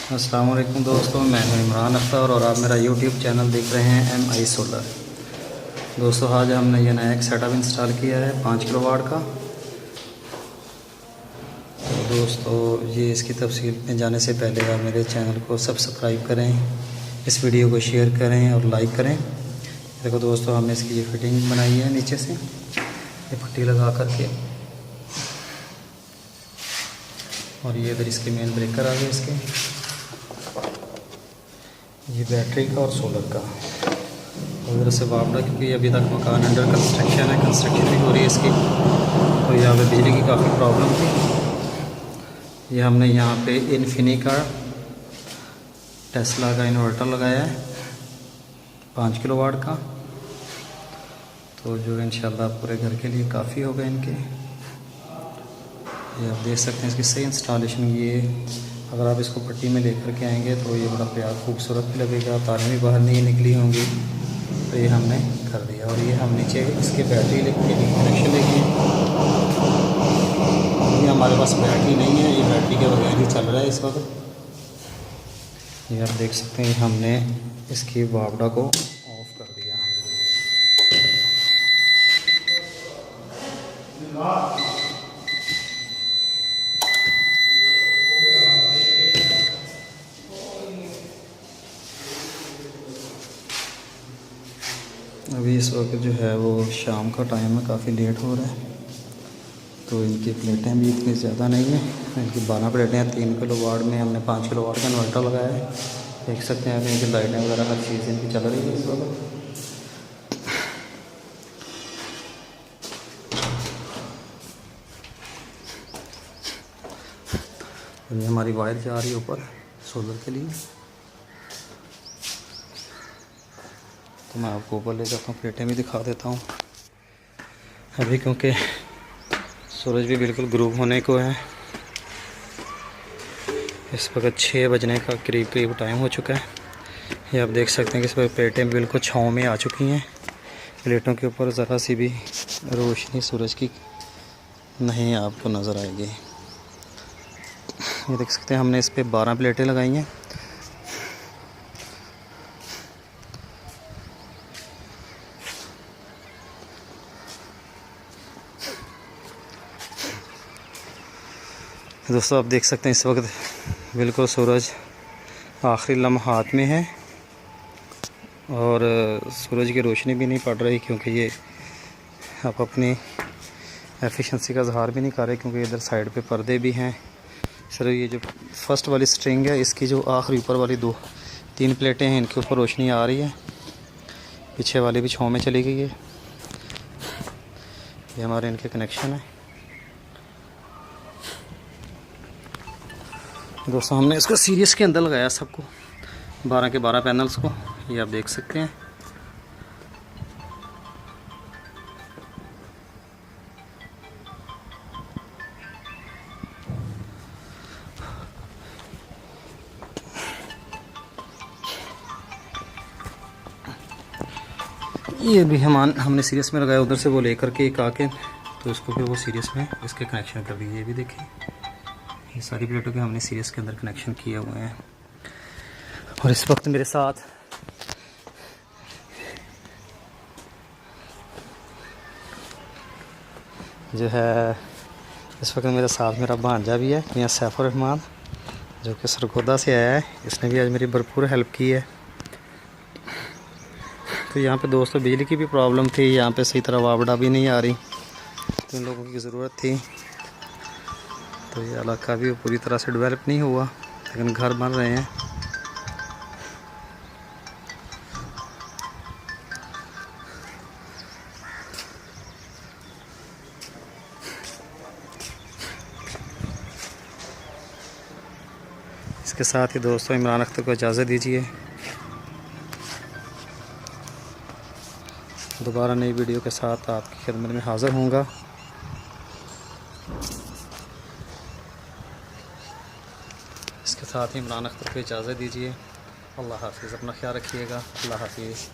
अस्सलाम वालेकुम दोस्तों, मैं हूं इमरान अख्तर और आप मेरा यूट्यूब चैनल देख रहे हैं MI सोलर। दोस्तों आज हमने ये नया एक सेटअप इंस्टॉल किया है 5 किलो वाट का। तो दोस्तों ये इसकी तफसील में जाने से पहले आप मेरे चैनल को सब्सक्राइब करें, इस वीडियो को शेयर करें और लाइक करें। देखो दोस्तों, हमने इसकी ये फिटिंग बनाई है नीचे से, ये पट्टी लगा करके, और ये इधर इसके मेन ब्रेकर आ गए इसके, ये बैटरी का और सोलर का। उधर से वापडा, क्योंकि अभी तक मकान अंडर कंस्ट्रक्शन है, कंस्ट्रक्शन भी हो रही है इसकी, तो यहाँ पे बिजली की काफ़ी प्रॉब्लम थी। ये हमने यहाँ पे इन्फिनी का टेस्ला का इन्वर्टर लगाया है 5 किलो वाट का, तो जो इंशाल्लाह पूरे घर के लिए काफ़ी होगा इनके। ये आप देख सकते हैं इसकी सही इंस्टॉलेशन। ये अगर आप इसको पट्टी में लेकर के आएंगे तो ये बड़ा प्यार खूबसूरत भी लगेगा, तारें भी बाहर नहीं निकली होंगी। तो ये हमने कर दिया, और ये हम नीचे इसके बैटरी लेके कनेक्शन लेके, ये हमारे पास बैटरी नहीं है, ये बैटरी के बगैर ही चल रहा है इस वक्त। ये आप देख सकते हैं हमने इसकी वापडा को ऑफ कर दिया। अभी इस वक्त जो है वो शाम का टाइम है, काफ़ी लेट हो रहा है, तो इनकी प्लेटें भी इतनी ज़्यादा नहीं है। इनकी 12 प्लेटें हैं 3 किलो वाट में, हमने 5 किलो वाट का इन्वर्टर लगाया है। देख सकते हैं इनकी लाइटें वगैरह हर चीज़ इनकी चल रही है इस वक्त। ये हमारी वायर जा रही है ऊपर सोलर के लिए, तो मैं आपको ऊपर ले जाता हूँ, प्लेटें भी दिखा देता हूँ अभी, क्योंकि सूरज भी बिल्कुल ग्रूब होने को है। इस वक्त 6 बजने का करीब टाइम हो चुका है। ये आप देख सकते हैं कि इस पर प्लेटें बिल्कुल छाँव में आ चुकी हैं। प्लेटों के ऊपर ज़रा सी भी रोशनी सूरज की नहीं आपको नज़र आएगी। ये देख सकते हैं हमने इस पर 12 प्लेटें लगाई हैं। दोस्तों आप देख सकते हैं इस वक्त बिल्कुल सूरज आखिरी लम्हात में है, और सूरज की रोशनी भी नहीं पड़ रही, क्योंकि ये आप अपनी एफिशिएंसी का इजहार भी नहीं कर रहे, क्योंकि इधर साइड पे पर्दे भी हैं। सर ये जो फर्स्ट वाली स्ट्रिंग है, इसकी जो आखिरी ऊपर वाली 2-3 प्लेटें हैं, इनके ऊपर रोशनी आ रही है। पीछे वाली भी छाँव में चली गई है। ये हमारे इनके कनेक्शन है। दोस्तों हमने इसको सीरीज के अंदर लगाया सबको, 12 के 12 पैनल्स को, ये आप देख सकते हैं। ये भी हमने सीरीज में लगाया, उधर से वो लेकर के एक आके, तो इसको फिर वो सीरीज में इसके कनेक्शन कर दिए। ये भी देखिए, ये सारी प्लेटों के हमने सीरीज के अंदर कनेक्शन किए हुए हैं। और इस वक्त मेरे साथ जो है, इस वक्त मेरे साथ मेरा भांजा भी है, मियां सैफुर रहमान, जो कि सरगोदा से आया है। इसने भी आज मेरी भरपूर हेल्प की है। तो यहाँ पे दोस्तों बिजली की भी प्रॉब्लम थी, यहाँ पे सही तरह वापडा भी नहीं आ रही, तो इन लोगों की ज़रूरत थी। तो ये इलाका भी पूरी तरह से डेवलप नहीं हुआ, लेकिन घर बन रहे हैं। इसके साथ ही दोस्तों इमरान अख्तर को इजाज़त दीजिए। दोबारा नई वीडियो के साथ आपकी खिदमत में हाज़िर होऊंगा। इसके साथ ही इमरान अख्तर को इजाज़त दीजिए। अल्लाह हाफ़िज़, अपना ख्याल रखिएगा। अल्लाह हाफ़िज़।